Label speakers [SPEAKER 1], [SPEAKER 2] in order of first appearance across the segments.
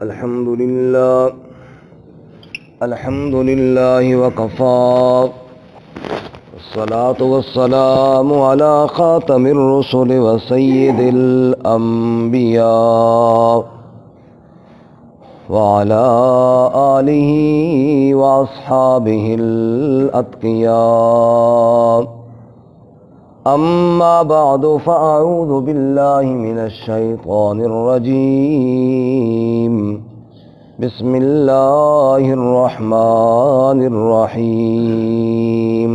[SPEAKER 1] الحمد لله وكفى والصلاة والسلام على خاتم الرسل وسيد الأنبياء وعلى آله وأصحابه الأتقياء. أما بعد فأعوذ بالله من الشيطان الرجيم. بسم الله الرحمن الرحيم.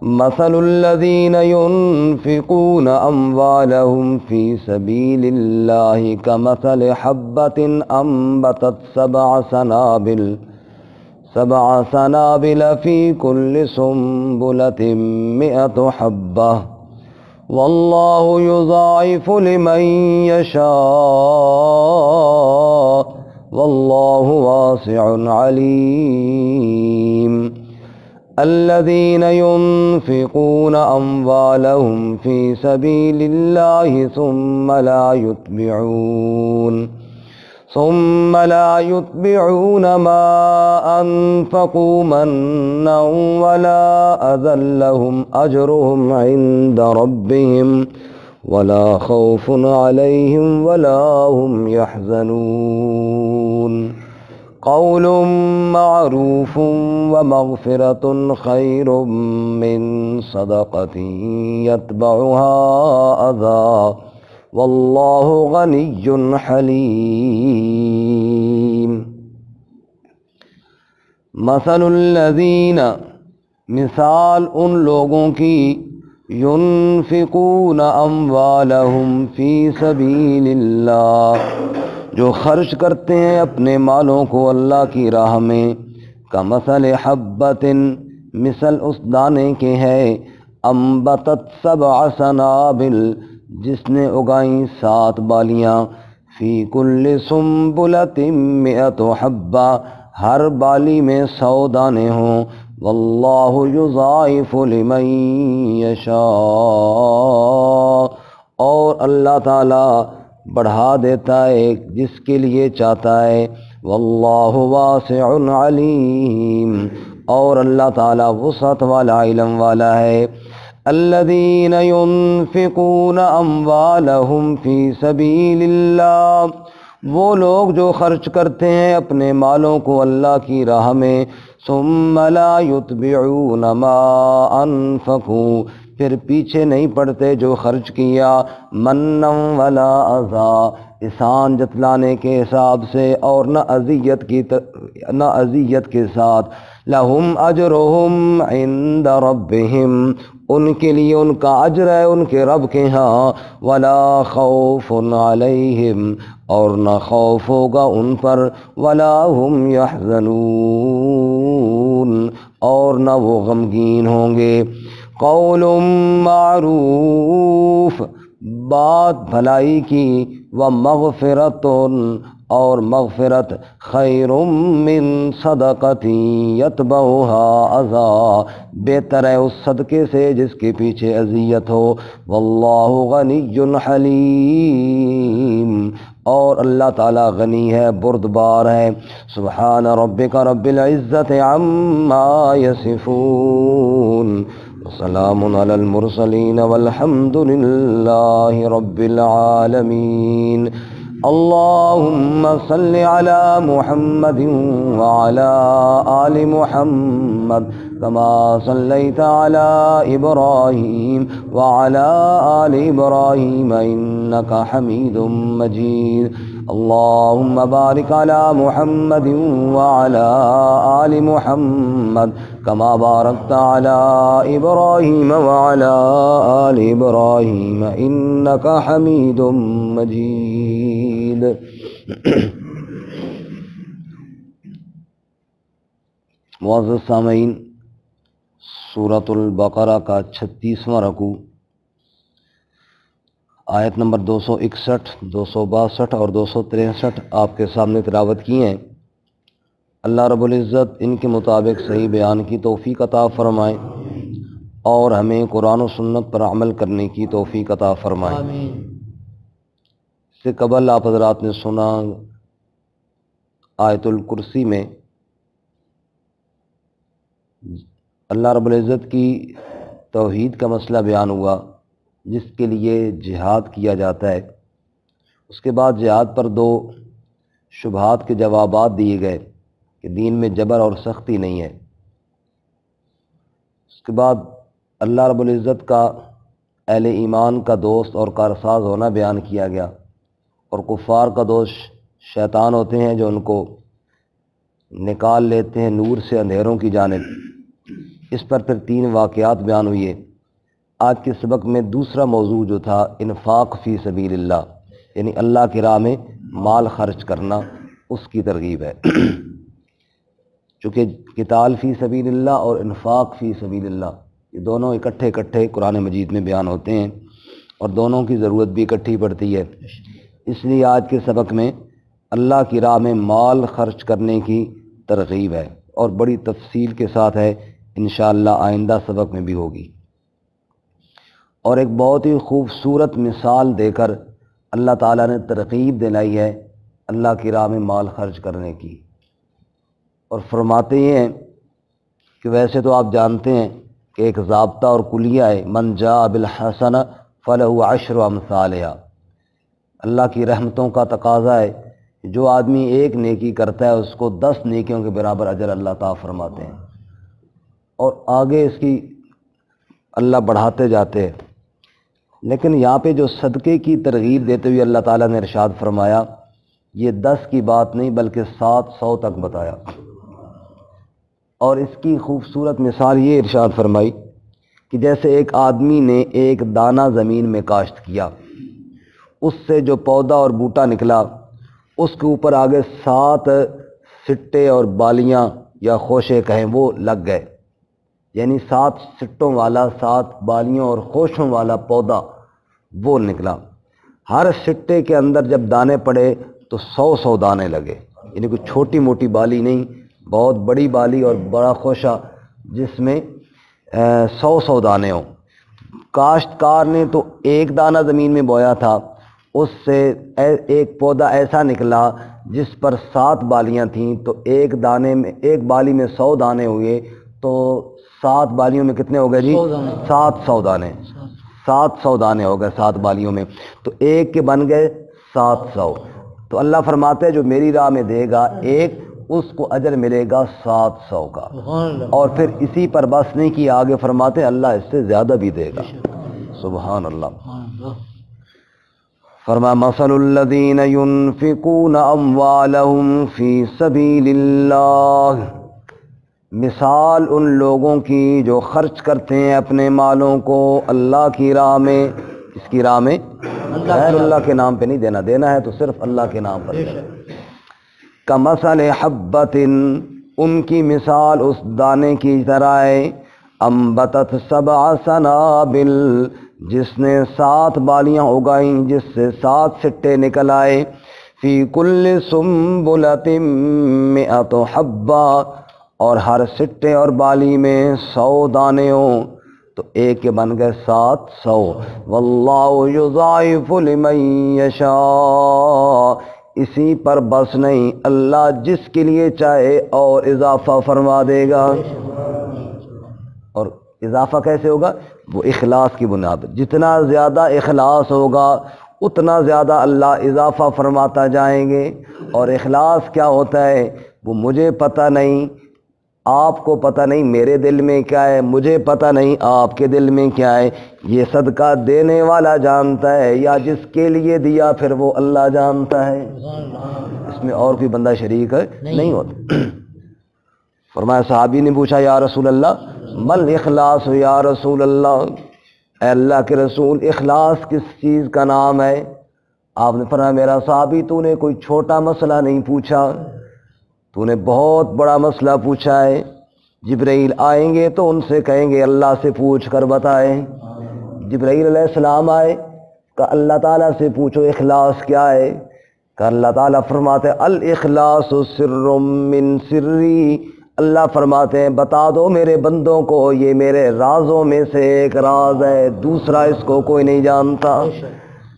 [SPEAKER 1] مثل الذين ينفقون أموالهم في سبيل الله كمثل حبة أنبتت سبع سنابل في كل سنبلة 100 حبة والله يضاعف لمن يشاء والله واسع عليم. الذين ينفقون أموالهم في سبيل الله ثم لا يتبعون ما أنفقوا منا ولا أذى لهم أجرهم عند ربهم ولا خوف عليهم ولا هم يحزنون. قول معروف ومغفرة خير من صدقة يتبعها أذى واللہ غنی حلیم. مثل الذین، مثال ان لوگوں کی، ينفقون اموالہم فی سبیل اللہ، جو خرچ کرتے ہیں اپنے مالوں کو اللہ کی راہ میں، کمثل حبۃ، مثل اس دانے کے ہے، انبتت 7 سنابل، جس نے اگائیں 7 بالیاں، فی کل سنبلۃ 100 حبہ، ہر بالی میں 100 دانے ہوں، واللہ یضاعف لمن یشاء، اور اللہ تعالی بڑھا دیتا ہے جس کے لیے چاہتا ہے، واللہ واسع علیم، اور اللہ تعالی وسعت والا، علم والا ہے. الذین ينفقون اموالہم فی سبیل اللہ، وہ لوگ جو خرچ کرتے ہیں اپنے مالوں کو اللہ کی راہ میں، ثم لا یتبعون ما انفقوا، پھر پیچھے نہیں پڑتے جو خرچ کیا، منا ولا اذی، احسان جتلانے کے حساب سے اور نہ اذیت کے ساتھ، لہم اجرہم عند ربہم، ان کے لیے ان کا اجر ہے ان کے رب کے ہاں، ولا خوف علیہم، اور نہ خوف ہوگا ان پر، ولا هم یحزنون، اور نہ وہ غمگین ہوں گے. قول معروف، بات بھلائی کی، ومغفرۃ، اور مغفرت، خیر من صدقۃ یتبعها اذی، بہتر ہے اس صدقے سے جس کے پیچھے اذیت ہو، واللہ غنی حلیم، اور اللہ تعالی غنی ہے، بردبار ہے. سبحان ربک رب العزت عما یصفون، وسلام علی المرسلین والحمد للہ رب العالمین. اللہم صل علی محمد وعلی آل محمد کما صلیت علی ابراہیم وعلی آل ابراہیم انک حمید مجید. اللہم بارک علی محمد وعلی آل محمد کما بارکت علی ابراہیم وعلی آل ابراہیم انک حمید مجید. معزز سامعین، سورۃ البقرہ کا 36واں رکوع، آیت نمبر 261، 262 اور 263 آپ کے سامنے تلاوت کی ہیں. اللہ رب العزت ان کے مطابق صحیح بیان کی توفیق عطا فرمائے اور ہمیں قرآن و سنت پر عمل کرنے کی توفیق عطا فرمائے.
[SPEAKER 2] آمین.
[SPEAKER 1] اس سے قبل آپ حضرات نے سنا آیت الکرسی میں اللہ رب العزت کی توحید کا مسئلہ بیان ہوا، جس کے لیے جہاد کیا جاتا ہے۔ اس کے بعد جہاد پر دو شبہات کے جوابات دیے گئے کہ دین میں جبر اور سختی نہیں ہے۔ اس کے بعد اللہ رب العزت کا اہل ایمان کا دوست اور کارساز ہونا بیان کیا گیا، اور کفار کا دوست شیطان ہوتے ہیں جو ان کو نکال لیتے ہیں نور سے اندھیروں کی جانب۔ اس پر پھر 3 واقعات بیان ہوئے۔ آج کے سبق میں دوسرا موضوع جو تھا انفاق فی سبیل اللہ، یعنی اللہ کی راہ میں مال خرچ کرنا، اس کی ترغیب ہے۔ چونکہ قتال فی سبیل اللہ اور انفاق فی سبیل اللہ یہ دونوں اکٹھے قرآن مجید میں بیان ہوتے ہیں، اور دونوں کی ضرورت بھی اکٹھی پڑتی ہے۔ اس لیے آج کے سبق میں اللہ کی راہ میں مال خرچ کرنے کی ترغیب ہے، اور بڑی تفصیل کے ساتھ ہے، انشاءاللہ آئندہ سبق میں بھی ہوگی۔ اور ایک بہت ہی خوبصورت مثال دے کر اللہ تعالیٰ نے ترغیب دلائی ہے اللہ کی راہ میں مال خرچ کرنے کی، اور فرماتے ہیں کہ ویسے تو آپ جانتے ہیں کہ ایک ضابطہ اور کلیہ ہے، من جاء بالحسنہ فلہ عشر امثالہا۔ اللہ کی رحمتوں کا تقاضا ہے، جو آدمی ایک نیکی کرتا ہے اس کو 10 نیکیوں کے برابر اجر اللہ تعالیٰ فرماتے ہیں، اور آگے اس کی اللہ بڑھاتے جاتے ہیں۔ لیکن یہاں پہ جو صدقے کی ترغیب دیتے ہوئے اللہ تعالیٰ نے ارشاد فرمایا، یہ 10 کی بات نہیں بلکہ 700 تک بتایا۔ اور اس کی خوبصورت مثال یہ ارشاد فرمائی کہ جیسے ایک آدمی نے ایک دانہ زمین میں کاشت کیا، اس سے جو پودا اور بوٹا نکلا، اس کے اوپر آگے 7 سٹے اور بالیاں یا خوشے کہیں وہ لگ گئے، یعنی 7 سٹوں والا 7 بالیوں اور خوشوں والا پودا وہ نکلا۔ ہر سٹے کے اندر جب دانے پڑے تو 100 دانے لگے، یعنی کوئی چھوٹی موٹی بالی نہیں، بہت بڑی بالی اور بڑا خوشہ جس میں 100 دانے ہوں۔ کاشتکار نے تو ایک دانہ زمین میں بویا تھا، اس سے ایک پودا ایسا نکلا جس پر 7 بالیاں تھیں، تو ایک بالی میں 100 دانے ہوئے، تو 7 بالیوں میں کتنے ہو گئے جی؟ 700 دانے۔ 700 دانے ہو گئے 7 بالیوں میں، تو ایک کے بن گئے 700۔ تو اللہ فرماتے ہیں جو میری راہ میں دے گا ایک، اس کو اجر ملے گا 700 کا۔ اور پھر اسی پر بس نہیں کیا، آگے فرماتے ہیں اللہ اس سے زیادہ بھی دے گا۔ سبحان اللہ۔ فرمایا مثل الذین ينفقون اموالهم فی سبیل اللہ، مثال ان لوگوں کی جو خرچ کرتے ہیں اپنے مالوں کو اللہ کی راہ میں۔ اس کی راہ میں غیر اللہ کے نام پہ نہیں دینا، دینا ہے تو صرف اللہ کے نام پر دینا۔ کمثل حبۃ، ان کی مثال اس دانے کی طرح ہے، انبتت 7 سنابل، جس نے 7 بالیاں اگائیں، جس سے 7 سٹے نکل آئے، فی کل سنبلۃ 100 حبہ، اور ہر سٹے اور بالی میں 100 دانے ہوں، تو ایک کے بن گئے 700۔ واللہ یضاعف لمن یشاء، اسی پر بس نہیں، اللہ جس کے لیے چاہے اور اضافہ فرما دے گا۔ اور اضافہ کیسے ہوگا؟ وہ اخلاص کی بنیاد پر، جتنا زیادہ اخلاص ہوگا اتنا زیادہ اللہ اضافہ فرماتا جائیں گے۔ اور اخلاص کیا ہوتا ہے وہ مجھے پتہ نہیں، آپ کو پتہ نہیں میرے دل میں کیا ہے، مجھے پتہ نہیں آپ کے دل میں کیا ہے، یہ صدقہ دینے والا جانتا ہے، یا جس کے لیے دیا پھر وہ اللہ جانتا ہے، اس میں اور کوئی بندہ شریک نہیں ہوتا۔ فرمایا صحابی نے پوچھا یا رسول اللہ مل اخلاص یا رسول اللہ، اے اللہ کے رسول اخلاص کس چیز کا نام ہے؟ آپ نے فرمایا میرا صحابی تو نے کوئی چھوٹا مسئلہ نہیں پوچھا، تو نے بہت بڑا مسئلہ پوچھا ہے۔ جبرائیل آئیں گے تو ان سے کہیں گے اللہ سے پوچھ کر بتائیں۔ جبرائیل علیہ السلام آئے کہ اللہ تعالیٰ سے پوچھو اخلاص کیا ہے، کہ اللہ تعالیٰ فرماتے الاخلاص سر من سری، اللہ فرماتے ہیں بتا دو میرے بندوں کو یہ میرے رازوں میں سے ایک راز ہے، دوسرا اس کو کوئی نہیں جانتا،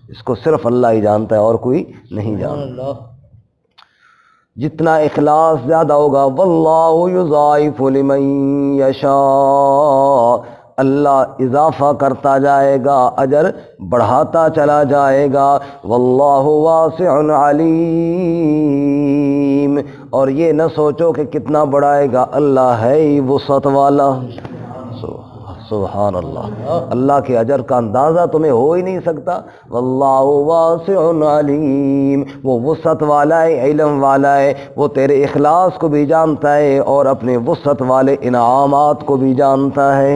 [SPEAKER 1] اس کو صرف اللہ ہی جانتا ہے اور کوئی نہیں جانتا۔ جتنا اخلاص زیادہ ہوگا واللہ یضاعف لمن یشاء، اللہ اضافہ کرتا جائے گا، اجر بڑھاتا چلا جائے گا۔ واللہ واسع علیم، اور یہ نہ سوچو کہ کتنا بڑھائے گا، اللہ ہے ہی وسعت والا۔ سبحان اللہ، اللہ کے اجر کا اندازہ تمہیں ہو ہی نہیں سکتا۔ واللہ واسع علیم، وہ وسعت والا ہے، علم والا ہے، وہ تیرے اخلاص کو بھی جانتا ہے اور اپنے وسعت والے انعامات کو بھی جانتا ہے۔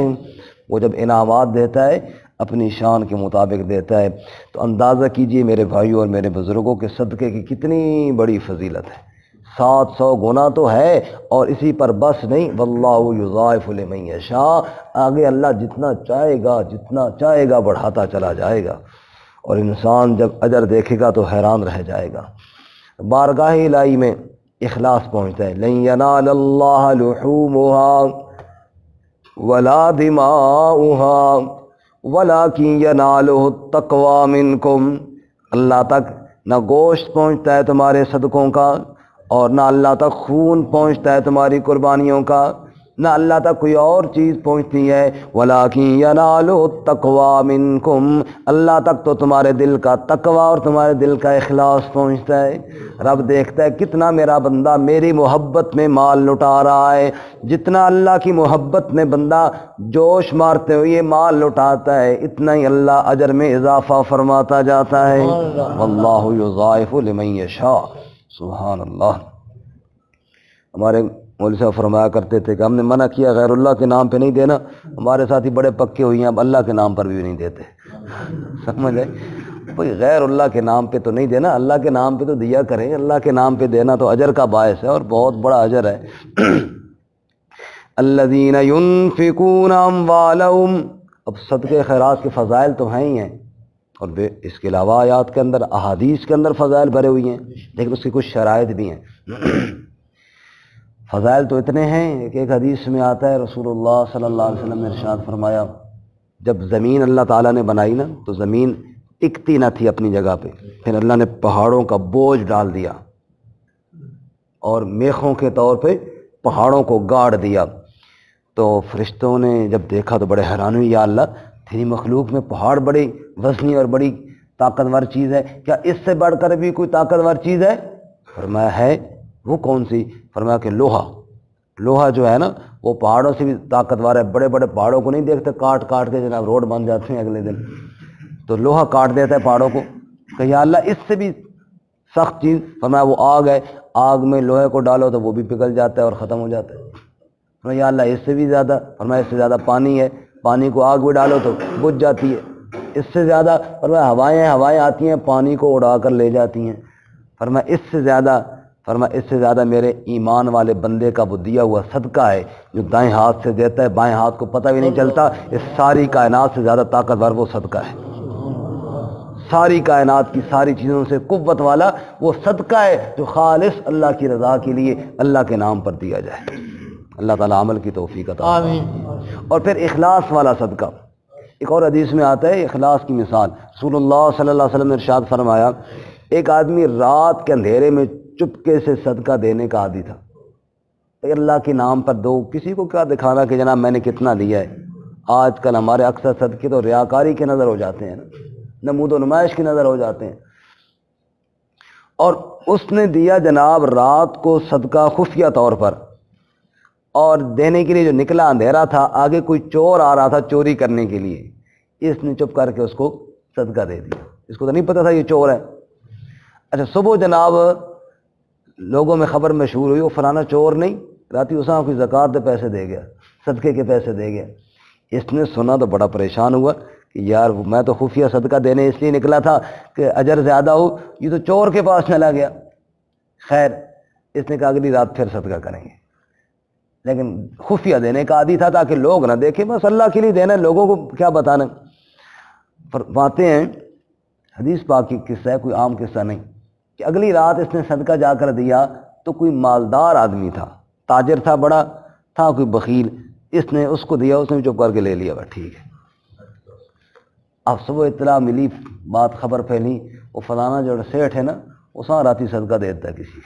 [SPEAKER 1] وہ جب انعامات دیتا ہے اپنی شان کے مطابق دیتا ہے، تو اندازہ کیجئے میرے بھائیوں اور میرے بزرگوں کے صدقے کی کتنی بڑی فضیلت ہے۔ 700 گنا تو ہے، اور اسی پر بس نہیں، واللہ یضاعف لمن یشاء، آگے اللہ جتنا چاہے گا بڑھاتا چلا جائے گا، اور انسان جب اجر دیکھے گا تو حیران رہ جائے گا۔ بارگاہ الہی میں اخلاص پہنچتا ہے، لن ینال اللہ لحومها ولا دماؤها ولکن ینالہ التقوی منکم، اللہ تک نہ گوشت پہنچتا ہے تمہارے صدقوں کا، اور نہ اللہ تک خون پہنچتا ہے تمہاری قربانیوں کا، نہ اللہ تک کوئی اور چیز پہنچتی ہے، وَلَٰكِن يَنَالُهُ التَّقْوَىٰ مِنكُمْ، اللہ تک تو تمہارے دل کا تقوی اور تمہارے دل کا اخلاص پہنچتا ہے۔ رب دیکھتا ہے کتنا میرا بندہ میری محبت میں مال لٹا رہا ہے، جتنا اللہ کی محبت میں بندہ جوش مارتے ہوئے مال لٹاتا ہے، اتنا ہی اللہ اجر میں اضافہ فرماتا جاتا ہے۔ واللہ یضاعف لمن یشاء، سبحان اللہ۔ ہمارے مولوی صاحب فرمایا کرتے تھے کہ ہم نے منع کیا غیر اللہ کے نام پہ نہیں دینا، ہمارے ساتھی بڑے پکے ہوئی ہیں، اب اللہ کے نام پر بھی نہیں دیتے۔ سمجھ آئے؟ بھئی غیر اللہ کے نام پہ تو نہیں دینا، اللہ کے نام پہ تو دیا کریں، اللہ کے نام پہ دینا تو اجر کا باعث ہے اور بہت بڑا اجر ہے۔ الذین ينفقون اموالهم، اب صدقے خیرات کے فضائل تو ہیں ہی ہیں، اور اس کے علاوہ آیات کے اندر احادیث کے اندر فضائل بھرے ہوئی ہیں، لیکن اس کی کچھ شرائط بھی ہیں۔ فضائل تو اتنے ہیں کہ ایک حدیث میں آتا ہے رسول اللہ صلی اللہ علیہ وسلم نے ارشاد فرمایا، جب زمین اللہ تعالیٰ نے بنائی نا تو زمین ٹکتی نہ تھی اپنی جگہ پہ، پھر اللہ نے پہاڑوں کا بوجھ ڈال دیا اور میخوں کے طور پہ پہاڑوں کو گاڑ دیا۔ تو فرشتوں نے جب دیکھا تو بڑے حیران ہوئے، یا اللہ تیری مخلوق میں پہاڑ بڑی وزنی اور بڑی طاقتور چیز ہے، کیا اس سے بڑھ کر بھی کوئی طاقتور چیز ہے؟ فرمایا ہے، وہ کون سی؟ فرمایا کہ لوہا جو ہے نا وہ پہاڑوں سے بھی طاقتور ہے۔ بڑے بڑے پہاڑوں کو نہیں دیکھتے کاٹ کاٹ کے جناب روڈ بن جاتے ہیں اگلے دن، تو لوہا کاٹ دیتا ہے پہاڑوں کو، کہ یا اللہ اس سے بھی سخت چیز؟ فرمایا وہ آگ ہے، آگ میں لوہے کو ڈالو تو وہ بھی پگھل جاتا ہے اور ختم ہو جاتا ہے۔ فرمایا یا اللہ اس سے بھی زیادہ؟ فرمایا اس سے زیادہ پانی ہے، پانی کو آگ میں ڈالو تو بجھ جاتی ہے۔ اس سے زیادہ؟ فرمایا ہوائیں آتی ہیں پانی کو اڑا کر لے جاتی ہیں۔ فرمایا اس سے زیادہ؟ فرمایا اس سے زیادہ میرے ایمان والے بندے کا وہ دیا ہوا صدقہ ہے جو دائیں ہاتھ سے دیتا ہے بائیں ہاتھ کو پتہ بھی نہیں چلتا، اس ساری کائنات سے زیادہ طاقتور وہ صدقہ ہے۔ ساری کائنات کی ساری چیزوں سے قوت والا وہ صدقہ ہے جو خالص اللہ کی رضا کے لیے اللہ کے نام پر دیا جائے۔ اللہ تعالیٰ عمل کی توفیق عطا فرمائے۔ اور پھر اخلاص والا صدقہ، ایک اور حدیث میں آتا ہے اخلاص کی مثال، رسول اللہ صلی اللہ علیہ وسلم نے ارشاد فرمایا، ایک آدمی رات کے اندھیرے میں چپکے سے صدقہ دینے کا عادی تھا، اللہ کے نام پر دو، کسی کو کیا دکھانا کہ جناب میں نے کتنا دیا ہے۔ آج کل ہمارے اکثر صدقے تو ریاکاری کے نظر ہو جاتے ہیں، نمود و نمائش کی نظر ہو جاتے ہیں۔ اور اس نے دیا جناب رات کو صدقہ خفیہ طور پر، اور دینے کے لیے جو نکلا اندھیرا تھا، آگے کوئی چور آ رہا تھا چوری کرنے کے لیے، اس نے چپ کر کے اس کو صدقہ دے دیا، اس کو تو نہیں پتہ تھا یہ چور ہے۔ اچھا صبح جناب لوگوں میں خبر مشہور ہوئی وہ فلانا چور نہیں، راتی اساں کوئی زکوٰۃ دے پیسے دے گیا، صدقے کے پیسے دے گیا۔ اس نے سنا تو بڑا پریشان ہوا کہ یار میں تو خفیہ صدقہ دینے اس لیے نکلا تھا کہ اجر زیادہ ہو، یہ تو چور کے پاس چلا گیا۔ خیر اس نے کہا اگلی رات پھر صدقہ کریں گے، لیکن خفیہ دینے کا عادی تھا تاکہ لوگ نہ دیکھیں، بس اللہ کے لیے دینا، لوگوں کو کیا بتانا۔ فرماتے ہیں حدیث پاک کی قصہ ہے، کوئی عام قصہ نہیں، کہ اگلی رات اس نے صدقہ جا کر دیا تو کوئی مالدار آدمی تھا، تاجر تھا، بڑا تھا کوئی بخیل، اس نے اس کو دیا، اس نے چپ کر کے لے لیا، بس ٹھیک ہے۔ اب صبح اطلاع ملی، بات خبر پھیلی، وہ فلانا جو سیٹھ ہے نا وہ ساں راتی صدقہ دیتا ہے کسی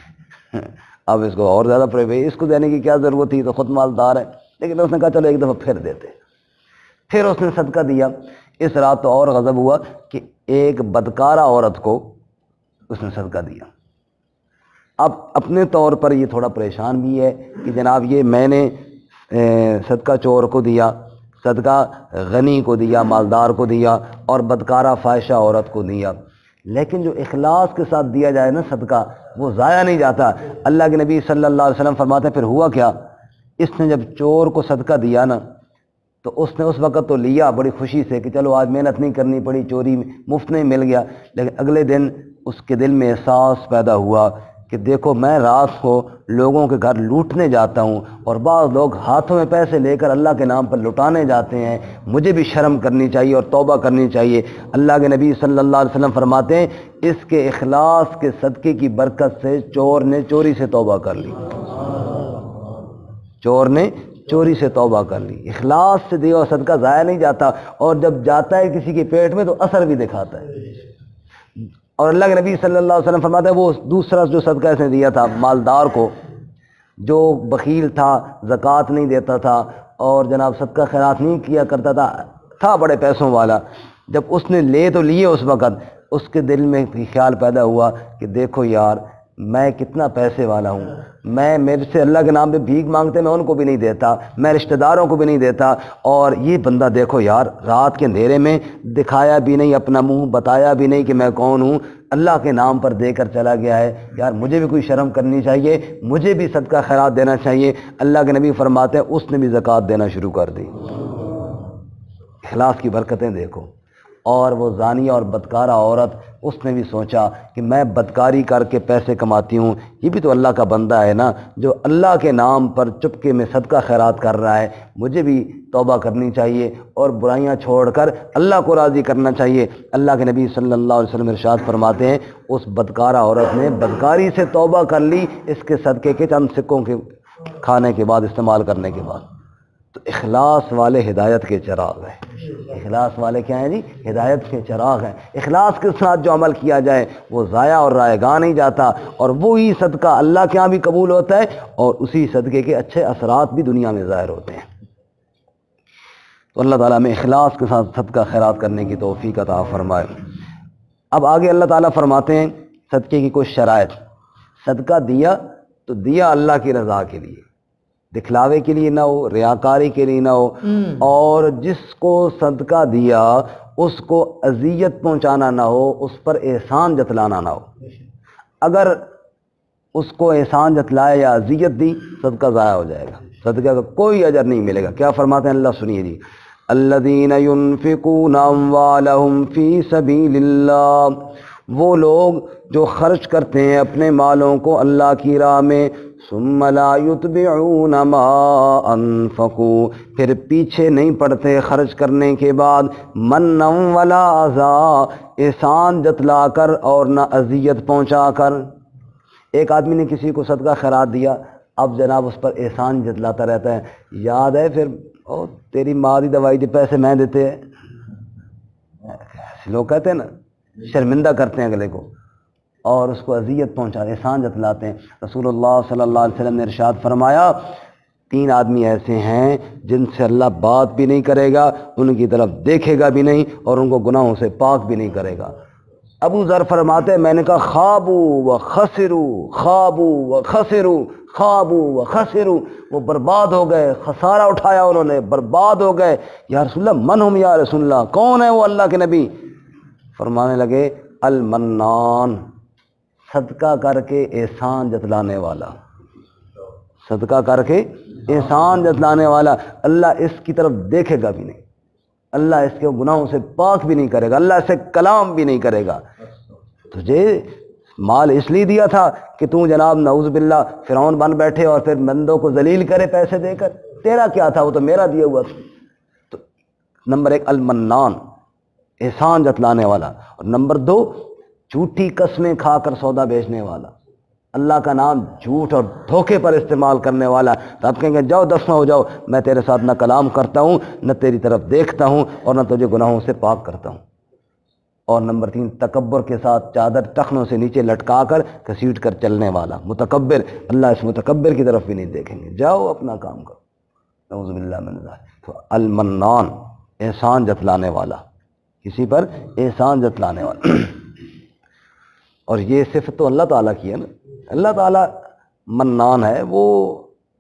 [SPEAKER 1] اب اس کو اور زیادہ اس کو دینے کی کیا ضرورت تھی، تو خود مالدار ہے، لیکن اس نے کہا چلو ایک دفعہ پھر دیتے، پھر اس نے صدقہ دیا۔ اس رات تو اور غضب ہوا کہ ایک بدکارہ عورت کو اس نے صدقہ دیا۔ اب اپنے طور پر یہ تھوڑا پریشان بھی ہے کہ جناب یہ میں نے صدقہ چور کو دیا، صدقہ غنی کو دیا، مالدار کو دیا، اور بدکارہ فاحشہ عورت کو دیا، لیکن جو اخلاص کے ساتھ دیا جائے نا صدقہ، وہ ضائع نہیں جاتا۔ اللہ کے نبی صلی اللہ علیہ وسلم فرماتے ہیں پھر ہوا کیا، اس نے جب چور کو صدقہ دیا نا تو اس نے اس وقت تو لیا بڑی خوشی سے کہ چلو آج محنت نہیں کرنی پڑی، چوری مفت میں مل گیا، لیکن اگلے دن اس کے دل میں احساس پیدا ہوا کہ دیکھو میں رات کو لوگوں کے گھر لوٹنے جاتا ہوں، اور بعض لوگ ہاتھوں میں پیسے لے کر اللہ کے نام پر لٹانے جاتے ہیں، مجھے بھی شرم کرنی چاہیے اور توبہ کرنی چاہیے۔ اللہ کے نبی صلی اللہ علیہ وسلم فرماتے ہیں اس کے اخلاص کے صدقے کی برکت سے چور نے چوری سے توبہ کر لی، چور نے چوری سے توبہ کر لی۔ اخلاص سے دیا صدقہ ضائع نہیں جاتا، اور جب جاتا ہے کسی کے پیٹ میں تو اثر بھی دکھاتا ہے۔ اور اللہ کے نبی صلی اللہ علیہ وسلم فرماتا ہے وہ دوسرا جو صدقہ اس نے دیا تھا مالدار کو، جو بخیل تھا، زکوٰۃ نہیں دیتا تھا اور جناب صدقہ خیرات نہیں کیا کرتا تھا بڑے پیسوں والا، جب اس نے لے تو لیے اس وقت اس کے دل میں خیال پیدا ہوا کہ دیکھو یار میں کتنا پیسے والا ہوں، میں میرے سے اللہ کے نام پہ بھیک مانگتے میں ان کو بھی نہیں دیتا، میں رشتہ داروں کو بھی نہیں دیتا، اور یہ بندہ دیکھو یار رات کے اندھیرے میں دکھایا بھی نہیں اپنا منہ، بتایا بھی نہیں کہ میں کون ہوں، اللہ کے نام پر دے کر چلا گیا ہے، یار مجھے بھی کوئی شرم کرنی چاہیے، مجھے بھی صدقہ خیرات دینا چاہیے۔ اللہ کے نبی فرماتے ہیں اس نے بھی زکوٰۃ دینا شروع کر دی۔ اخلاص کی برکتیں دیکھو۔ اور وہ زانیہ اور بدکارہ عورت، اس نے بھی سوچا کہ میں بدکاری کر کے پیسے کماتی ہوں، یہ بھی تو اللہ کا بندہ ہے نا جو اللہ کے نام پر چپکے میں صدقہ خیرات کر رہا ہے، مجھے بھی توبہ کرنی چاہیے اور برائیاں چھوڑ کر اللہ کو راضی کرنا چاہیے۔ اللہ کے نبی صلی اللہ علیہ وسلم ارشاد فرماتے ہیں اس بدکارہ عورت نے بدکاری سے توبہ کر لی اس کے صدقے کے چند سکوں کے کھانے کے بعد، استعمال کرنے کے بعد۔ تو اخلاص والے ہدایت کے چراغ ہیں۔ اخلاص والے کیا ہیں جی؟ ہدایت کے چراغ ہیں۔ اخلاص کے ساتھ جو عمل کیا جائے وہ ضائع اور رائے گاہ نہیں جاتا، اور وہی صدقہ اللہ کے ہاں بھی قبول ہوتا ہے، اور اسی صدقے کے اچھے اثرات بھی دنیا میں ظاہر ہوتے ہیں۔ تو اللہ تعالیٰ میں اخلاص کے ساتھ صدقہ خیرات کرنے کی توفیق عطا فرمائے۔ اب آگے اللہ تعالیٰ فرماتے ہیں صدقے کی کچھ شرائط۔ صدقہ دیا تو دیا اللہ کی رضا کے لیے، دکھلاوے کے لیے نہ ہو، ریاکاری کے لیے نہ ہو، اور جس کو صدقہ دیا اس کو اذیت پہنچانا نہ ہو، اس پر احسان جتلانا نہ ہو۔ اگر اس کو احسان جتلائے یا اذیت دی صدقہ ضائع ہو جائے گا، صدقہ کا کوئی اجر نہیں ملے گا۔ کیا فرماتے ہیں اللہ؟ سنیے جی، الذین ينفقون اموالهم فی سبیل اللہ، وہ لوگ جو خرچ کرتے ہیں اپنے مالوں کو اللہ کی راہ میں، ثم لا یتبعون ما انفقوا، پھر پیچھے نہیں پڑتے خرچ کرنے کے بعد، منا ولا اذى، احسان جتلا کر اور نہ اذیت پہنچا کر۔ ایک آدمی نے کسی کو صدقہ خیرات دیا، اب جناب اس پر احسان جتلاتا رہتا ہے، یاد ہے پھر او تیری ماں دی دوائی دے پیسے میں دیتے ہیں، لوگ کہتے ہیں نا، شرمندہ کرتے ہیں اگلے کو اور اس کو اذیت پہنچاتے، احسان جتلاتے ہیں۔ رسول اللہ صلی اللہ علیہ وسلم نے ارشاد فرمایا 3 آدمی ایسے ہیں جن سے اللہ بات بھی نہیں کرے گا، ان کی طرف دیکھے گا بھی نہیں، اور ان کو گناہوں سے پاک بھی نہیں کرے گا۔ ابو ذر فرماتے ہیں میں نے کہا خوابوا وخسروا، خوابوا وخسروا، خوابوا وخسروا، وہ برباد ہو گئے، خسارہ اٹھایا انہوں نے، برباد ہو گئے۔ یا رسول اللہ من ہم یا رسول اللہ، کون ہے وہ اللہ کے نبی؟ فرمانے لگے المنان، صدقہ کر کے احسان جتلانے والا، صدقہ کر کے احسان جتلانے والا، اللہ اس کی طرف دیکھے گا بھی نہیں، اللہ اس کے گناہوں سے پاک بھی نہیں کرے گا، اللہ اسے کلام بھی نہیں کرے گا۔ تجھے مال اس لیے دیا تھا کہ تو جناب نعوذ باللہ فرعون بن بیٹھے اور پھر بندوں کو ذلیل کرے پیسے دے کر، تیرا کیا تھا؟ وہ تو میرا دیا ہوا تھا۔ تو نمبر 1 المنان، احسان جتلانے والا، اور نمبر 2 جھوٹی قسمیں کھا کر سودا بیچنے والا، اللہ کا نام جھوٹ اور دھوکے پر استعمال کرنے والا۔ تو آپ کہیں گے جاؤ دفع ہو جاؤ، میں تیرے ساتھ نہ کلام کرتا ہوں، نہ تیری طرف دیکھتا ہوں، اور نہ تجھے گناہوں سے پاک کرتا ہوں۔ اور نمبر 3 تکبر کے ساتھ چادر ٹخنوں سے نیچے لٹکا کر گھسیٹ کر چلنے والا متکبر، اللہ اس متکبر کی طرف بھی نہیں دیکھیں گے، جاؤ اپنا کام کرو، نعوذ باللہ من ذلک۔ تو المنان، احسان جتلانے والا، کسی پر احسان جتلانے والا۔ اور یہ صفت تو اللہ تعالیٰ کی ہے نا، اللہ تعالیٰ منان ہے، وہ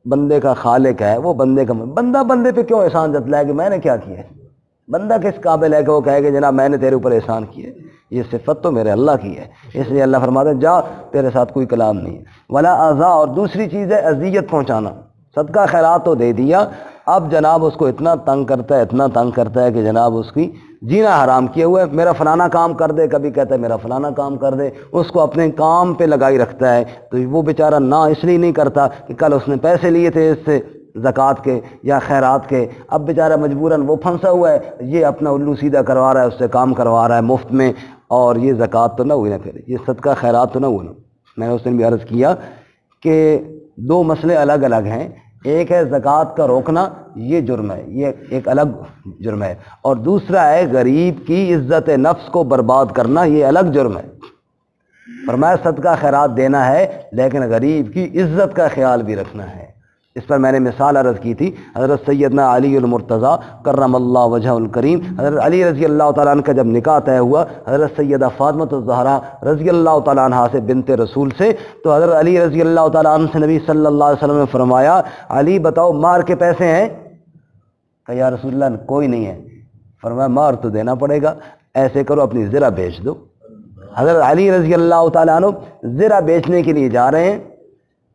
[SPEAKER 1] بندے کا خالق ہے، وہ بندے کا بندہ بندے پہ کیوں احسان جتلائے کہ میں نے کیا کیا ہے؟ بندہ کس قابل ہے کہ وہ کہے کہ جناب میں نے تیرے اوپر احسان کیے؟ یہ صفت تو میرے اللہ کی ہے، اس لیے اللہ فرماتے ہیں جا تیرے ساتھ کوئی کلام نہیں ہے۔ ولا اذا، اور دوسری چیز ہے اذیت پہنچانا۔ صدقہ خیرات تو دے دیا، اب جناب اس کو اتنا تنگ کرتا ہے، اتنا تنگ کرتا ہے کہ جناب اس کی جینا حرام کیا ہوا ہے، میرا فلانا کام کر دے، کبھی کہتا ہے میرا فلانا کام کر دے، اس کو اپنے کام پہ لگائی رکھتا ہے۔ تو وہ بیچارہ نہ اس لیے نہیں کرتا کہ کل اس نے پیسے لیے تھے اس سے زکوٰۃ کے یا خیرات کے، اب بیچارہ مجبوراً وہ پھنسا ہوا ہے، یہ اپنا الو سیدھا کروا رہا ہے، اس سے کام کروا رہا ہے مفت میں، اور یہ زکوٰۃ تو نہ ہوئی نا، پھر یہ صدقہ خیرات تو نہ ہوا نا۔ میں نے اس دن بھی عرض کیا کہ دو مسئلے الگ الگ ہیں، ایک ہے زکوٰۃ کا روکنا، یہ جرم ہے، یہ ایک الگ جرم ہے، اور دوسرا ہے غریب کی عزت نفس کو برباد کرنا، یہ الگ جرم ہے۔ فرمایا صدقہ خیرات دینا ہے لیکن غریب کی عزت کا خیال بھی رکھنا ہے۔ اس پر میں نے مثال عرض کی تھی، حضرت سیدنا علی المرتضیٰ کرم اللہ وجہ الکریم، حضرت علی رضی اللہ تعالیٰ عنہ کا جب نکاح طے ہوا حضرت سیدہ فاطمہ الزہرا رضی اللہ تعالیٰ عنہ سے بنت رسول سے، تو حضرت علی رضی اللہ تعالیٰ عنہ سے نبی صلی اللہ علیہ وسلم نے فرمایا علی بتاؤ مہر کے پیسے ہیں؟ کہ یا رسول اللہ کوئی نہیں ہے۔ فرمایا مہر تو دینا پڑے گا، ایسے کرو اپنی زرہ بیچ دو۔ حضرت علی رضی اللہ تعالیٰ عنہ زرہ بیچنے کے لیے جا رہے ہیں،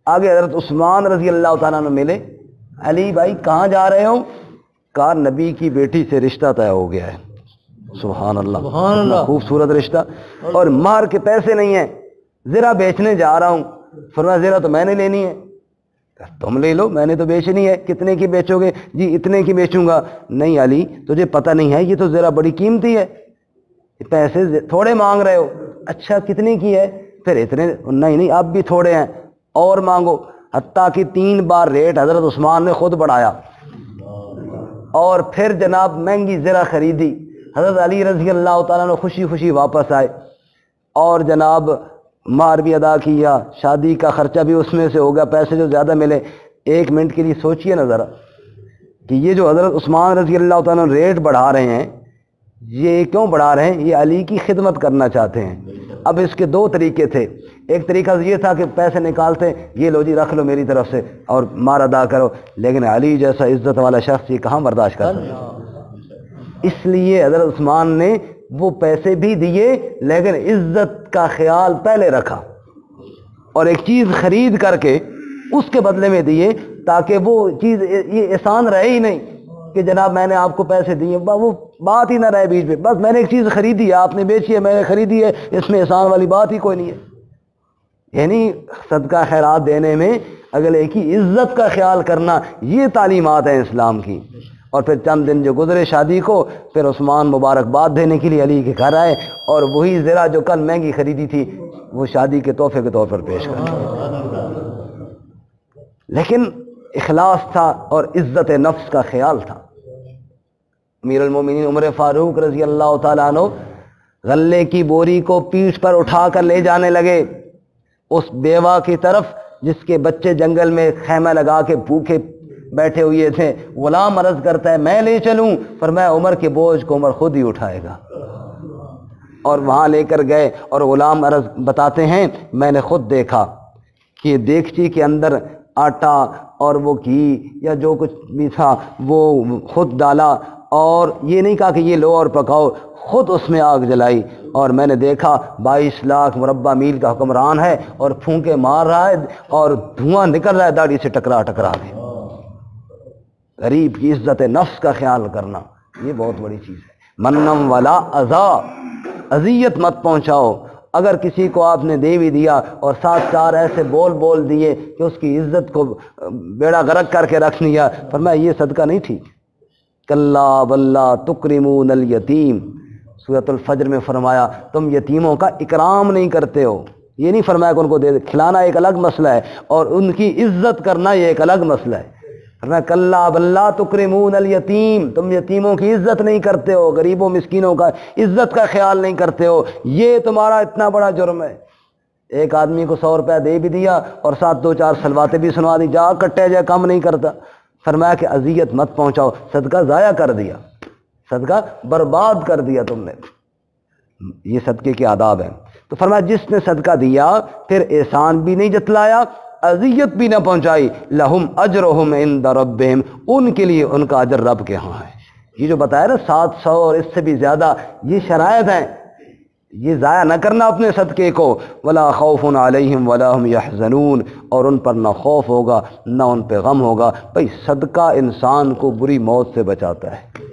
[SPEAKER 1] آگے حضرت عثمان رضی اللہ تعالیٰ عنہ ملے، علی بھائی کہاں جا رہے ہو؟ کہا نبی کی بیٹی سے رشتہ طے ہو گیا ہے۔ سبحان اللہ، سبحان اللہ، خوبصورت رشتہ، اور مہر کے پیسے نہیں ہیں، زرہ بیچنے جا رہا ہوں۔ فرمایا زرہ تو میں نے لینی ہے۔ تم لے لو، میں نے تو بیچنی ہے۔ کتنے کی بیچو گے؟ جی اتنے کی بیچوں گا۔ نہیں علی تجھے پتہ نہیں ہے یہ تو زرہ بڑی قیمتی ہے، پیسے تھوڑے مانگ رہے ہو۔ اچھا کتنے کی ہے؟ پھر اتنے، نہیں اب بھی تھوڑے ہیں، اور مانگو۔ حتیٰ کہ 3 بار ریٹ حضرت عثمان نے خود بڑھایا، اور پھر جناب مہنگی زرہ خریدی۔ حضرت علی رضی اللہ تعالیٰ نے خوشی خوشی واپس آئے، اور جناب مہر بھی ادا کیا، شادی کا خرچہ بھی اس میں سے ہو گیا، پیسے جو زیادہ ملے۔ 1 منٹ کے لیے سوچئے نا ذرا کہ یہ جو حضرت عثمان رضی اللہ تعالیٰ نے ریٹ بڑھا رہے ہیں، یہ کیوں بڑھا رہے ہیں؟ یہ علی کی خدمت کرنا چاہتے ہیں۔ اب اس کے 2 طریقے تھے، ایک طریقہ یہ تھا کہ پیسے نکالتے، یہ لو جی رکھ لو میری طرف سے اور مہر ادا کرو، لیکن علی جیسا عزت والا شخص یہ کہاں برداشت کر سکتا؟ اس لیے حضرت عثمان نے وہ پیسے بھی دیے لیکن عزت کا خیال پہلے رکھا، اور ایک چیز خرید کر کے اس کے بدلے میں دیے، تاکہ وہ چیز یہ احسان رہے ہی نہیں کہ جناب میں نے آپ کو پیسے دیے، وہ بات ہی نہ رہے بیچ میں، بس میں نے ایک چیز خریدی ہے، آپ نے بیچی ہے، میں نے خریدی ہے، اس میں احسان والی بات ہی کوئی نہیں ہے۔ یعنی صدقہ خیرات دینے میں اگلے کی عزت کا خیال کرنا، یہ تعلیمات ہیں اسلام کی۔ اور پھر چند دن جو گزرے شادی کو، پھر عثمان مبارکباد دینے کے لیے علی کے گھر آئے، اور وہی زرہ جو کل مہنگی خریدی تھی وہ شادی کے تحفے کے طور پر پیش کر دی۔ لیکن اخلاص تھا اور عزت نفس کا خیال تھا۔ امیر المومنین عمر فاروق رضی اللہ تعالیٰ عنہ غلے کی بوری کو پیٹھ پر اٹھا کر لے جانے لگے اس بیوہ کی طرف جس کے بچے جنگل میں خیمہ لگا کے بھوکے بیٹھے ہوئے تھے۔ غلام عرض کرتا ہے میں لے چلوں؟ فرمایا عمر کے بوجھ کو عمر خود ہی اٹھائے گا۔ اور وہاں لے کر گئے، اور غلام عرض بتاتے ہیں میں نے خود دیکھا کہ دیگچی کے اندر آٹا اور وہ گھی یا جو کچھ بھی تھا وہ خود ڈالا، اور یہ نہیں کہا کہ یہ لو اور پکاؤ، خود اس میں آگ جلائی، اور میں نے دیکھا 22 لاکھ مربع میل کا حکمران ہے اور پھونکے مار رہا ہے اور دھواں نکل رہا ہے داڑھی سے ٹکرا ٹکرا کے۔ غریب کی عزت نفس کا خیال کرنا یہ بہت بڑی چیز ہے۔ منم ولا اذا، اذیت مت پہنچاؤ۔ اگر کسی کو آپ نے دے بھی دیا اور 7 ایسے بول دیے کہ اس کی عزت کو بیڑا غرق کر کے رکھ لیا، فرمایا یہ صدقہ نہیں ٹھیک۔ کلا واللہ تکرمون الیتیم، سورۃ الفجر میں فرمایا تم یتیموں کا اکرام نہیں کرتے ہو۔ یہ نہیں فرمایا کہ ان کو دے کھلانا ایک الگ مسئلہ ہے، اور ان کی عزت کرنا یہ ایک الگ مسئلہ ہے۔ فرمایا کلا بل لا تکرمون الیتیم، تم یتیموں کی عزت نہیں کرتے ہو، غریبوں مسکینوں کا عزت کا خیال نہیں کرتے ہو، یہ تمہارا اتنا بڑا جرم ہے۔ ایک آدمی کو 100 روپے دے بھی دیا اور ساتھ 2-4 سلواتیں بھی سنوا دی، جا کٹے جائے کم نہیں کرتا۔ فرمایا کہ اذیت مت پہنچاؤ، صدقہ ضائع کر دیا، صدقہ برباد کر دیا تم نے۔ یہ صدقے کے آداب ہیں۔ تو فرمایا جس نے صدقہ دیا پھر احسان بھی نہیں جتلایا، اذیت بھی نہ پہنچائی، لہم اجرہم عند ربہم، ان کے لیے ان کا اجر رب کے ہاں ہے۔ یہ جو بتایا نا 700 اور اس سے بھی زیادہ، یہ شرائط ہیں، یہ ضائع نہ کرنا اپنے صدقے کو۔ ولا خوف علیہم ولا هم یحزنون، اور ان پر نہ خوف ہوگا نہ ان پہ غم ہوگا۔ بھئی صدقہ انسان کو بری موت سے بچاتا ہے،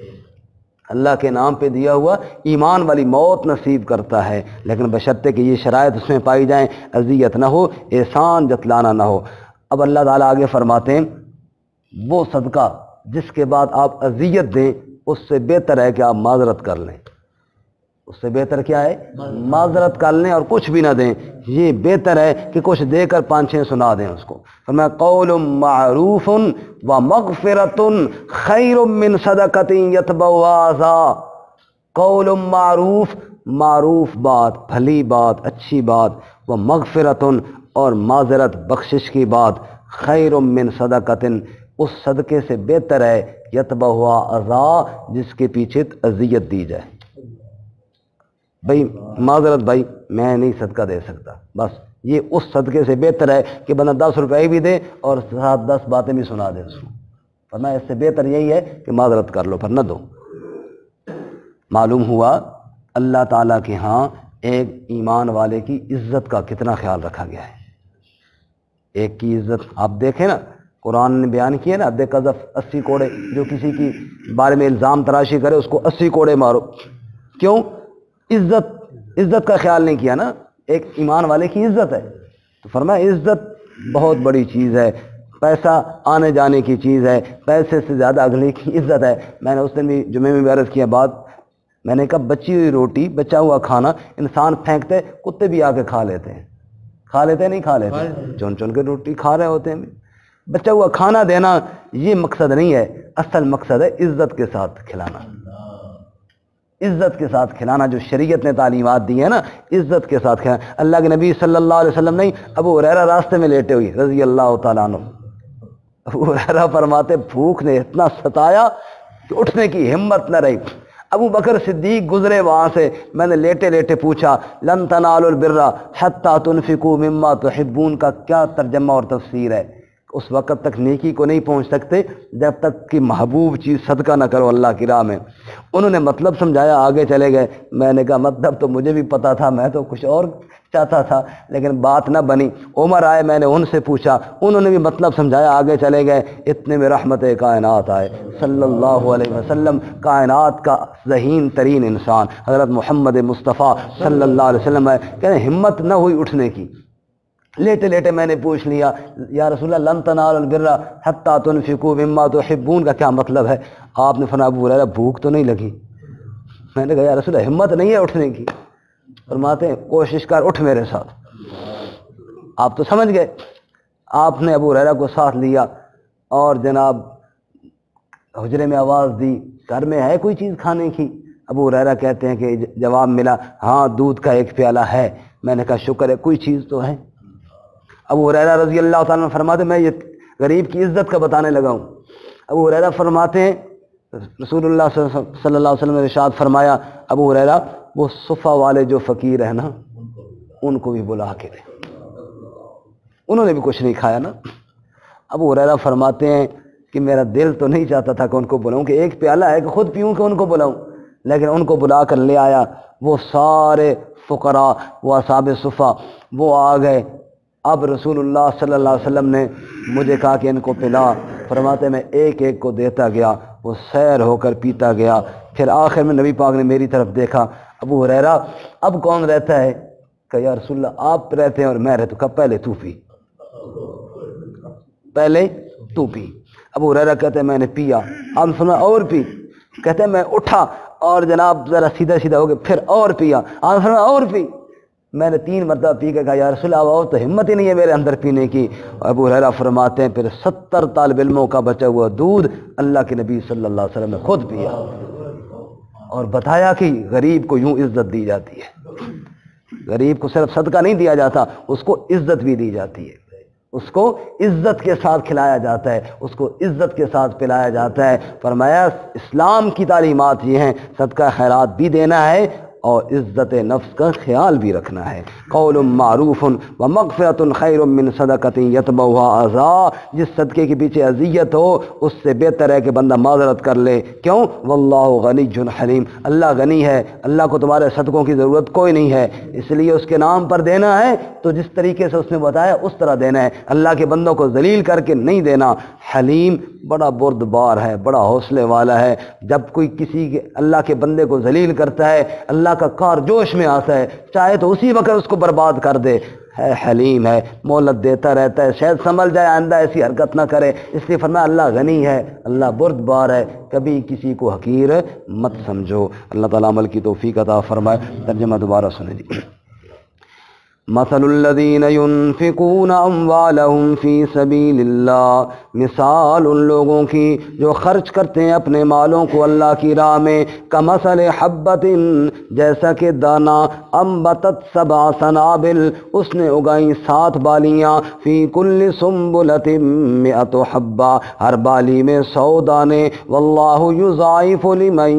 [SPEAKER 1] اللہ کے نام پہ دیا ہوا ایمان والی موت نصیب کرتا ہے، لیکن بشرطے کہ یہ شرائط اس میں پائی جائیں، اذیت نہ ہو، احسان جتلانا نہ ہو۔ اب اللہ تعالیٰ آگے فرماتے ہیں وہ صدقہ جس کے بعد آپ اذیت دیں اس سے بہتر ہے کہ آپ معذرت کر لیں۔ اس سے بہتر کیا ہے؟ معذرت کر لیں اور کچھ بھی نہ دیں، یہ بہتر ہے کہ کچھ دے کر 5-6 سنا دیں اس کو۔ فرمایا قول معروف و مغفرۃ خیر من صدقۃ یتبعها اذی۔ قول معروف، معروف بات، بھلی بات، اچھی بات، و مغفرۃ، اور معذرت بخشش کی بات، خیر من صدقۃ، اس صدقے سے بہتر ہے، یتبعها اذی، جس کے پیچھے اذیت دی جائے۔ بھائی معذرت، بھائی میں نہیں صدقہ دے سکتا، بس یہ اس صدقے سے بہتر ہے کہ بندہ 10 روپے بھی دے اور ساتھ 10 باتیں بھی سنا دے اس کو۔ فرمایا اس سے بہتر یہی ہے کہ معذرت کر لو، پر نہ دو۔ معلوم ہوا اللہ تعالیٰ کے ہاں ایک ایمان والے کی عزت کا کتنا خیال رکھا گیا ہے۔ ایک کی عزت آپ دیکھیں نا، قرآن نے بیان کیا نا، عبد قذف 80 کوڑے، جو کسی کی بارے میں الزام تراشی کرے اس کو 80 کوڑے مارو۔ کیوں؟ عزت کا خیال نہیں کیا نا، ایک ایمان والے کی عزت ہے۔ تو فرمایا عزت بہت بڑی چیز ہے، پیسہ آنے جانے کی چیز ہے، پیسے سے زیادہ اگلے کی عزت ہے۔ میں نے اس دن بھی جمعے میں عرض کیا بات، میں نے کہا بچی ہوئی روٹی، بچا ہوا کھانا انسان پھینکتے، کتے بھی آ کے کھا لیتے ہیں، کھا لیتے نہیں کھا لیتے، چن چن کے روٹی کھا رہے ہوتے ہیں۔ بچا ہوا کھانا دینا یہ مقصد نہیں ہے، اصل مقصد ہے عزت کے ساتھ کھلانا، عزت کے ساتھ کھلانا، جو شریعت نے تعلیمات دی ہیں نا، عزت کے ساتھ کھلانا۔ اللہ کے نبی صلی اللہ علیہ وسلم نہیں، ابو ہریرہ راستے میں لیٹے ہوئی رضی اللہ تعالیٰ عنہ، ابو ہریرہ فرماتے بھوک نے اتنا ستایا کہ اٹھنے کی ہمت نہ رہی۔ ابو بکر صدیق گزرے وہاں سے، میں نے لیٹے لیٹے پوچھا لن تنالوا البر حتی تنفقوا مما تحبون کا کیا ترجمہ اور تفسیر ہے؟ اس وقت تک نیکی کو نہیں پہنچ سکتے جب تک کہ محبوب چیز صدقہ نہ کرو اللہ کی راہ میں۔ انہوں نے مطلب سمجھایا، آگے چلے گئے۔ میں نے کہا مطلب تو مجھے بھی پتا تھا، میں تو کچھ اور چاہتا تھا، لیکن بات نہ بنی۔ عمر آئے، میں نے ان سے پوچھا، انہوں نے بھی مطلب سمجھایا، آگے چلے گئے۔ اتنے میں رحمت کائنات آئے صلی اللہ علیہ وسلم، کائنات کا ذہین ترین انسان حضرت محمد مصطفیٰ صلی اللہ علیہ وسلم ہے۔ کہنے ہمت نہ ہوئی اٹھنے کی، لیٹے لیٹے میں نے پوچھ لیا یا رسول اللہ لن تنالوا البر حتی تنفقوا مما تحبون کا کیا مطلب ہے؟ آپ نے فرمایا ابو ہریرہ بھوک تو نہیں لگی؟ میں نے کہا یا رسول اللہ ہمت نہیں ہے اٹھنے کی۔ فرماتے ہیں کوشش کر اٹھ میرے ساتھ۔ آپ تو سمجھ گئے، آپ نے ابو ہریرہ کو ساتھ لیا اور جناب حجرے میں آواز دی، گھر میں ہے کوئی چیز کھانے کی؟ ابو ہریرہ کہتے ہیں کہ جواب ملا ہاں دودھ کا ایک پیالہ ہے۔ میں نے کہا شکر ہے کوئی چیز تو ہے۔ ابو ہریرہ رضی اللہ تعالیٰ عنہ فرماتے میں یہ غریب کی عزت کا بتانے لگا ہوں۔ ابو ہریرہ فرماتے ہیں رسول اللہ صلی اللہ علیہ وسلم نے ارشاد فرمایا ابو ہریرہ وہ صفہ والے جو فقیر ہیں نا ان کو بھی بلا کے دیں، انہوں نے بھی کچھ نہیں کھایا نا۔ ابو ہریرہ فرماتے ہیں کہ میرا دل تو نہیں چاہتا تھا کہ ان کو بلاؤں، کہ ایک پیالہ ہے کہ خود پیوں کہ ان کو بلاؤں، لیکن ان کو بلا کر لے آیا۔ وہ سارے فقراء، وہ اصحاب صفہ وہ آ گئے۔ اب رسول اللہ صلی اللہ علیہ وسلم نے مجھے کہا کہ ان کو پلا۔ فرماتے میں ایک ایک کو دیتا گیا، وہ سیر ہو کر پیتا گیا۔ پھر آخر میں نبی پاک نے میری طرف دیکھا، ابو ہریرہ اب کون رہتا ہے؟ کہ یا رسول اللہ آپ رہتے ہیں اور میں رہتا ہوں۔ کہا پہلے تو پی، پہلے تو پی۔ ابو ہریرہ کہتے ہیں میں نے پیا۔ آپ نے فرمایا اور پی؟ کہتے ہیں میں اٹھا اور جناب ذرا سیدھا سیدھا ہو گیا، پھر اور پیا۔ آپ نے فرمایا اور پی؟ میں نے 3 مرتبہ پی کے کہا یا رسول اللہ اور تو ہمت ہی نہیں ہے میرے اندر پینے کی۔ ابو ہریرہ فرماتے ہیں پھر 70 طالب علموں کا بچا ہوا دودھ اللہ کے نبی صلی اللہ علیہ وسلم نے خود پیا اور بتایا کہ غریب کو یوں عزت دی جاتی ہے، غریب کو صرف صدقہ نہیں دیا جاتا، اس کو عزت بھی دی جاتی ہے، اس کو عزت کے ساتھ کھلایا جاتا ہے، اس کو عزت کے ساتھ پلایا جاتا ہے۔ فرمایا اسلام کی تعلیمات یہ ہیں صدقہ خیرات بھی دینا ہے اور عزت نفس کا خیال بھی رکھنا ہے۔ قول معروف و مغفرۃ خیر من صدقۃ یتبعها اذی، جس صدقے کے پیچھے اذیت ہو اس سے بہتر ہے کہ بندہ معذرت کر لے۔ کیوں؟ واللہ غنی حلیم، اللہ غنی ہے، اللہ کو تمہارے صدقوں کی ضرورت کوئی نہیں ہے، اس لیے اس کے نام پر دینا ہے تو جس طریقے سے اس نے بتایا اس طرح دینا ہے، اللہ کے بندوں کو ذلیل کر کے نہیں دینا۔ حلیم بڑا بردبار ہے، بڑا حوصلے والا ہے، جب کوئی کسی کے اللہ کے بندے کو ذلیل کرتا ہے اللہ کا کار جوش میں آتا ہے، چاہے تو اسی وقت اس کو برباد کر دے، ہے حلیم ہے، مہلت دیتا رہتا ہے، شاید سنبھل جائے آئندہ ایسی حرکت نہ کرے۔ اس لیے فرمایا اللہ غنی ہے، اللہ بردبار ہے، کبھی کسی کو حقیر مت سمجھو۔ اللہ تعالیٰ عمل کی توفیق عطا فرمائے۔ ترجمہ دوبارہ سنیں جی۔ مثل الذین ينفقون اموالهم فی سبیل اللہ، مثال ان لوگوں کی جو خرچ کرتے ہیں اپنے مالوں کو اللہ کی راہ میں، کمثل حبۃ، جیسا کہ دانہ، انبتت 7 سنابل، اس نے اگائیں 7 بالیاں، فی کل سنبلۃ 100 حبہ، ہر بالی میں 100 دانے، واللہ یضاعف لمن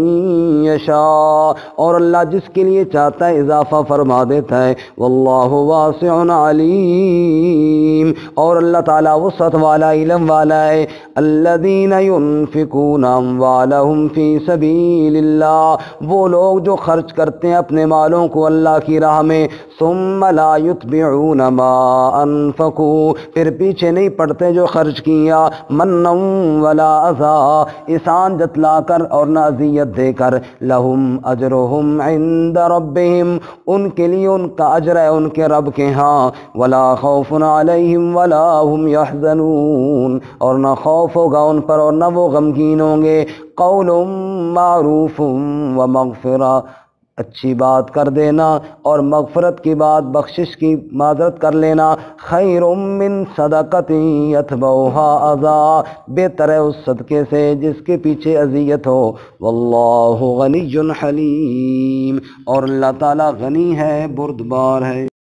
[SPEAKER 1] یشاء، اور اللہ جس کے لیے چاہتا ہے اضافہ فرما دیتا ہے، واللہ واسع علیم، اور اللہ تعالیٰ وسعت والا، علم والا ہے۔ الذین ينفقون اموالهم فی سبیل اللہ، وہ لوگ جو خرچ کرتے ہیں اپنے مالوں کو اللہ کی راہ میں، ثم لا يتبعون ما انفقوا، پھر پیچھے نہیں پڑتے جو خرچ کیا، منا ولا اذی، احسان جتلا کر اور نہ اذیت دے کر، لہم اجرہم عند ربہم، ان کے لیے ان کا اجر ہے ان کے رب کے ہاں، ولا خوف علیہم ولا هم یحزنون، اور نہ خوف ہوگا ان پر اور نہ وہ غمگین ہوں گے۔ قول معروف و مغفرہ، اچھی بات کر دینا اور مغفرت کی بات، بخشش کی معذرت کر لینا، خیر من صدقۃ یتبعها اذی، بہتر ہے اس صدقے سے جس کے پیچھے اذیت ہو۔ واللہ غنی حلیم، اور اللہ تعالیٰ غنی ہے، بردبار ہے۔